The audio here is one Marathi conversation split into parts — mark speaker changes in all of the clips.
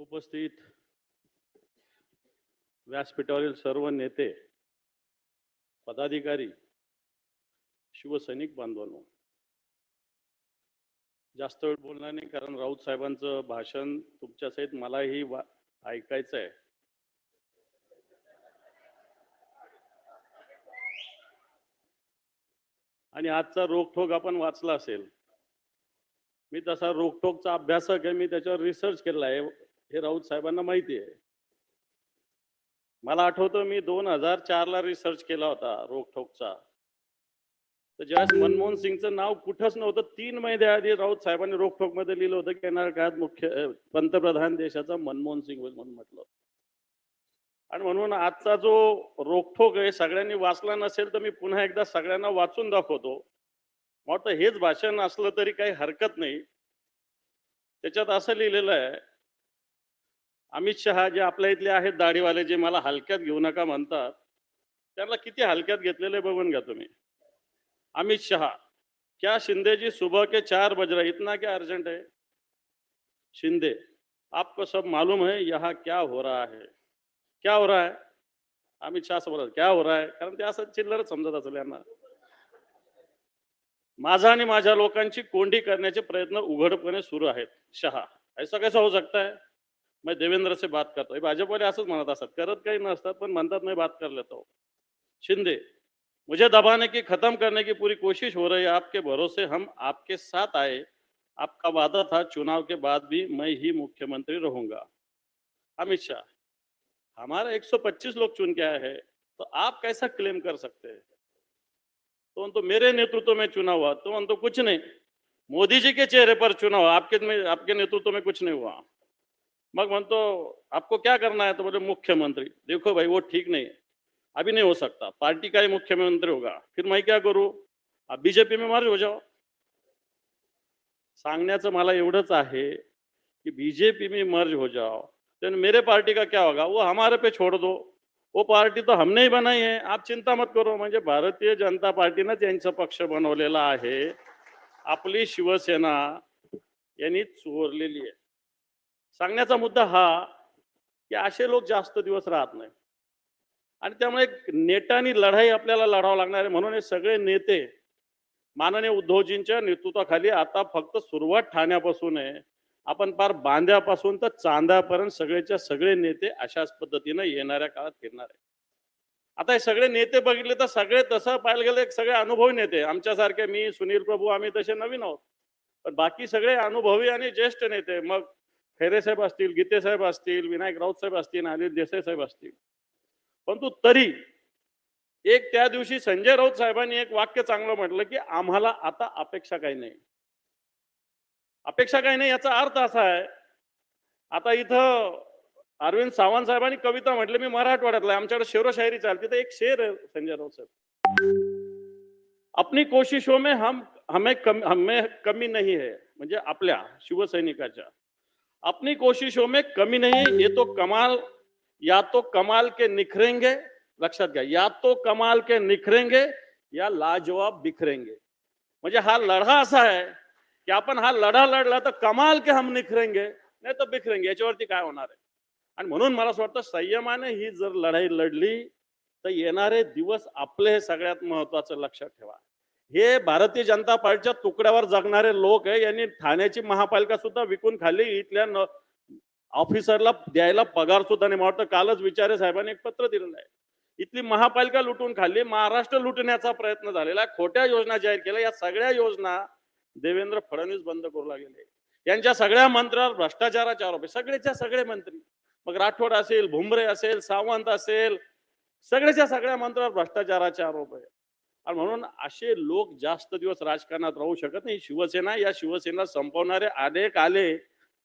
Speaker 1: उपस्थित व्यासपीठावरील सर्व नेते, पदाधिकारी, शिवसैनिक बांधवांनो, जास्त वेळ बोलणार नाही कारण राऊत साहेबांचं भाषण तुमच्यासहित मलाही ऐकायचं आहे. आणि आजचा रोखोक आपण वाचला असेल. मी तसा रोखोकचा अभ्यासक आहे, मी त्याच्यावर रिसर्च केला आहे, हे राऊत साहेबांना माहिती आहे. मला आठवतं मी 2004 ला रिसर्च केला होता रोखोकचा. तर ज्यावेळेस मनमोहन सिंगचं नाव कुठंच नव्हतं, 3 महिने आधी राऊत साहेबांनी रोखोकमध्ये लिहिलं होतं की येणाऱ्या काळात मुख्य पंतप्रधान देशाचा मनमोहन सिंग होईल म्हणून म्हटलं. आणि म्हणून आजचा जो रोखोक आहे सगळ्यांनी वाचला नसेल तर मी पुन्हा एकदा सगळ्यांना वाचून दाखवतो. वाटतं हेच भाषण असलं तरी काही हरकत नाही. त्याच्यात असं लिहिलेलं आहे, अमित शहा जे आपल्या इथले आहेत दाढीवाले, जे मला हलक्यात घेऊ नका म्हणतात, त्यांना किती हलक्यात घेतलेले बघून घ्या तुम्ही. अमित शहा, क्या शिंदे जी सुबह के 4 बज रहे, इतना क्या अर्जेंट है? शिंदे, आपको सब मालूम है यहाँ क्या हो रहा है? क्या हो रहा है? अमित शाह से बोला क्या हो रहा है, कारण ते असं चिल्लर समजत असेल यांना. माझा आणि माझ्या लोकांची कोंडी करण्याचे प्रयत्न उघडपणे सुरू आहेत. शहा, ऐसा कैसा हो सकता है? मैं देवेंद्र से बात करता हूँ. भाजपवाले असंच म्हणत असतात, करत काही नसतात पण म्हणतात मैं बात कर लेता हूँ. शिंदे, मुझे दबाने की, खत्म करने की पूरी कोशिश हो रही है. आपके भरोसे हम आपके साथ आए. आपका वादा था चुनाव के बाद भी मैं ही मुख्यमंत्री रहूंगा. अमित शाह, हमारा 125 लोग चुन के आए हैं, तो आप कैसा क्लेम कर सकते हैं? तो मेरे नेतृत्व में चुना हुआ. तो कुछ नहीं, मोदी जी के चेहरे पर चुना हुआ, आपके नेतृत्व में कुछ नहीं हुआ. मग म्हणतो आपको क्या करना है? तो बोले मुख्यमंत्री. देखो भाई, वो ठीक नहीं है, अभी नहीं हो सकता. पार्टी का ही मुख्यमंत्री होगा. फिर मैं क्या करूं? आप बीजेपी में मर्ज हो जाओ. सांगण्याचं मला एवढंच आहे कि बीजेपी में मर्ज हो जाओ. तो मेरे पार्टी का क्या होगा? वो हमारे पे छोड़ दो. वो पार्टी तो हमने ही बनाई है, आप चिंता मत करो. म्हणजे भारतीय जनता पार्टीनं त्यांचा पक्ष बनवलेला आहे. आपली शिवसेना यांनी चोरलेली आहे. सांगण्याचा मुद्दा हा की असे लोक जास्त दिवस राहत नाही आणि त्यामुळे नेटानी लढाई आपल्याला लढावं लागणार आहे. म्हणून हे सगळे नेते माननीय उद्धवजींच्या नेतृत्वाखाली आता फक्त सुरुवात ठाण्यापासून आहे, आपण पार बांद्यापासून तर चांद्यापर्यंत सगळेच्या सगळे नेते अशाच पद्धतीने येणाऱ्या काळात फिरणार आहे. आता हे सगळे नेते बघितले तर सगळे तसं पाहायला गेलं सगळे अनुभवी नेते. आमच्यासारखे, मी, सुनील प्रभू, आम्ही तसे नवीन आहोत, पण बाकी सगळे अनुभवी आणि ज्येष्ठ नेते. मग खैरे साहेब असतील, गीते साहेब असतील, विनायक राऊत साहेब असतील, अनिल देसाई साहेब असतील. परंतु तरी एक त्या दिवशी संजय राऊत साहेबांनी एक वाक्य चांगलं म्हटलं की आम्हाला आता अपेक्षा काही नाही. अपेक्षा काही नाही याचा अर्थ असा आहे, आता इथं अरविंद सावंत साहेबांनी कविता म्हटली, मी मराठवाड्यातला, आमच्याकडे शेरोशायरी चालते, तर एक शेर आहे संजय राऊत साहेब, अपनी कोशिशों में हमें कमी नहीं है. म्हणजे आपल्या शिवसैनिकाच्या अपनी कोशिशों में कमी नहीं, ये तो कमाल, या तो कमाल के निखरेंगे. लक्षात घ्या, या तो कमाल के निखरेंगे या लाजवाब बिखरेंगे. म्हणजे हा लढा असा आहे की आपण हा लढा लढला तर कमाल के हम निखरेंगे, नाही तर बिखरेंगे. याच्यावरती काय होणार आहे? आणि म्हणून मला असं वाटतं संयमाने ही जर लढाई लढली तर येणारे दिवस आपले हे सगळ्यात महत्वाचं लक्षात ठेवा. हे भारतीय जनता पार्टीच्या तुकड्यावर जगणारे लोक आहे. यांनी ठाण्याची महापालिका सुद्धा विकून खाल्ली. इथल्या ऑफिसरला द्यायला पगार सुद्धा नाही. मला वाटतं कालच विचारे साहेबांनी एक पत्र दिलेलं आहे. इथली महापालिका लुटून खाल्ली, महाराष्ट्र लुटण्याचा प्रयत्न झालेला आहे, खोट्या योजना जाहीर केल्या. या सगळ्या योजना देवेंद्र फडणवीस बंद करू लागले. यांच्या सगळ्या मंत्र्यावर भ्रष्टाचाराचे आरोप आहे, सगळेच्या सगळे मंत्री. मग राठोड असेल, भुमरे असेल, सावंत असेल, सगळेच्या सगळ्या मंत्र्यावर भ्रष्टाचाराचे आरोप आहे. आणि म्हणून असे लोक जास्त दिवस राजकारणात राहू शकत नाही. शिवसेना, या शिवसेना संपवणारे अनेक आले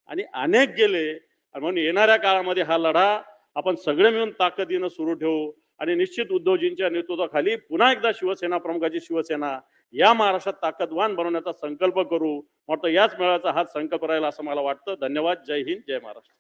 Speaker 1: आणि अनेक गेले. आणि म्हणून येणाऱ्या काळामध्ये हा लढा आपण सगळे मिळून ताकदीनं सुरू ठेवू आणि निश्चित उद्धवजींच्या नेतृत्वाखाली पुन्हा एकदा शिवसेना प्रमुखाची शिवसेना या महाराष्ट्रात ताकदवान बनवण्याचा संकल्प करू. वाटतं याच मेळाव्याचा हाच संकल्प राहील असं मला वाटतं. धन्यवाद. जय हिंद, जय महाराष्ट्र.